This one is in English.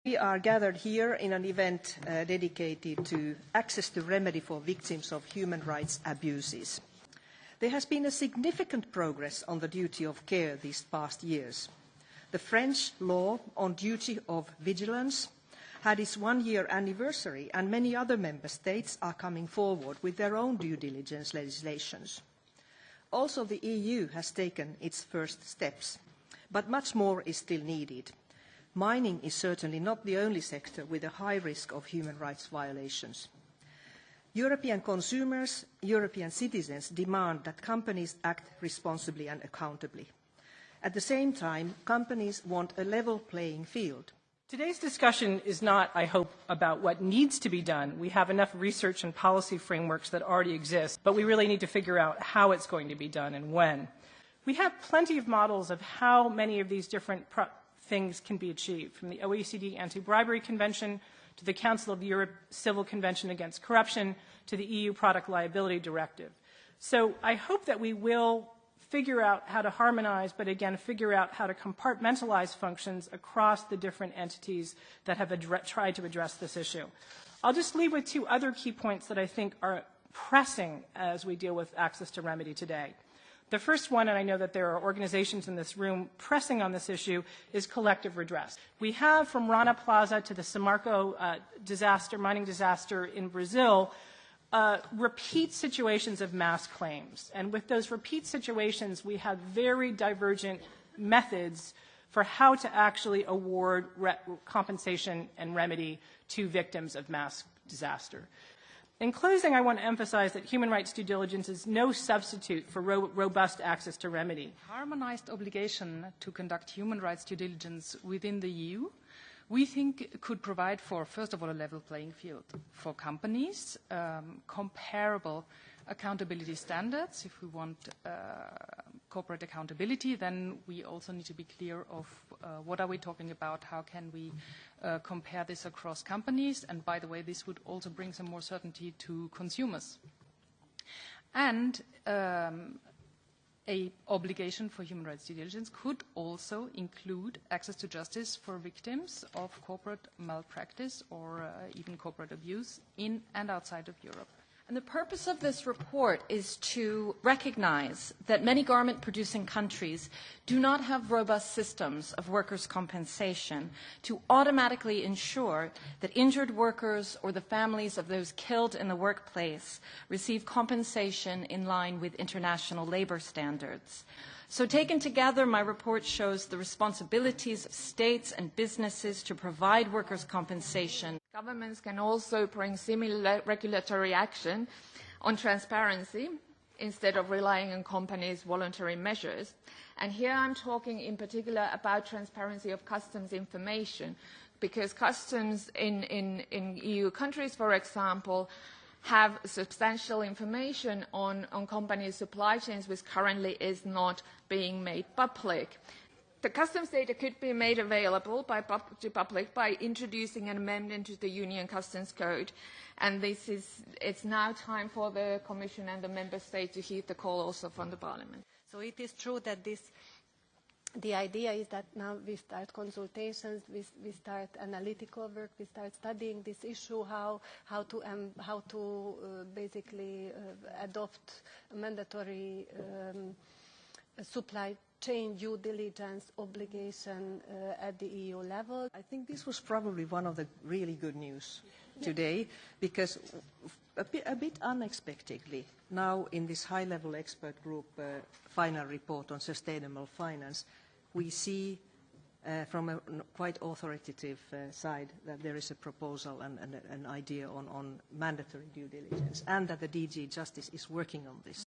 We are gathered here in an event dedicated to access to remedy for victims of human rights abuses. There has been a significant progress on the duty of care these past years. The French law on duty of vigilance had its one-year anniversary, and many other member states are coming forward with their own due diligence legislations. Also, the EU has taken its first steps, but much more is still needed. Mining is certainly not the only sector with a high risk of human rights violations. European consumers, European citizens demand that companies act responsibly and accountably. At the same time, companies want a level playing field. Today's discussion is not, I hope, about what needs to be done. We have enough research and policy frameworks that already exist, but we really need to figure out how it's going to be done and when. We have plenty of models of how many of these different things can be achieved, from the OECD Anti-Bribery Convention to the Council of Europe Civil Convention Against Corruption to the EU Product Liability Directive. So I hope that we will figure out how to harmonize, but again, figure out how to compartmentalize functions across the different entities that have tried to address this issue. I'll just leave with two other key points that I think are pressing as we deal with access to remedy today. The first one, and I know that there are organizations in this room pressing on this issue, is collective redress. We have, from Rana Plaza to the Samarco mining disaster in Brazil, repeat situations of mass claims. And with those repeat situations, we have very divergent methods for how to actually award compensation and remedy to victims of mass disaster. In closing, I want to emphasize that human rights due diligence is no substitute for robust access to remedy. Harmonized obligation to conduct human rights due diligence within the EU, we think could provide for, first of all, a level playing field for companies, comparable accountability standards. If we want corporate accountability, then we also need to be clear of what are we talking about, how can we compare this across companies, and by the way, this would also bring some more certainty to consumers. And a obligation for human rights due diligence could also include access to justice for victims of corporate malpractice or even corporate abuse in and outside of Europe. And the purpose of this report is to recognize that many garment-producing countries do not have robust systems of workers' compensation to automatically ensure that injured workers or the families of those killed in the workplace receive compensation in line with international labor standards. So taken together, my report shows the responsibilities of states and businesses to provide workers' compensation. Governments can also bring similar regulatory action on transparency instead of relying on companies' voluntary measures. And here I'm talking in particular about transparency of customs information, because customs in EU countries, for example, have substantial information on companies' supply chains, which currently is not being made public. The customs data could be made available to public by introducing an amendment to the Union Customs Code, and it's now time for the Commission and the Member States to heed the call also from the Parliament. So it is true that the idea is that now we start consultations, we start analytical work, we start studying this issue, how to basically adopt a mandatory supply chain due diligence obligation at the EU level. I think this was probably one of the really good news today, because a bit unexpectedly, now in this high-level expert group final report on sustainable finance, we see from a quite authoritative side that there is a proposal and an idea on mandatory due diligence, and that the DG Justice is working on this.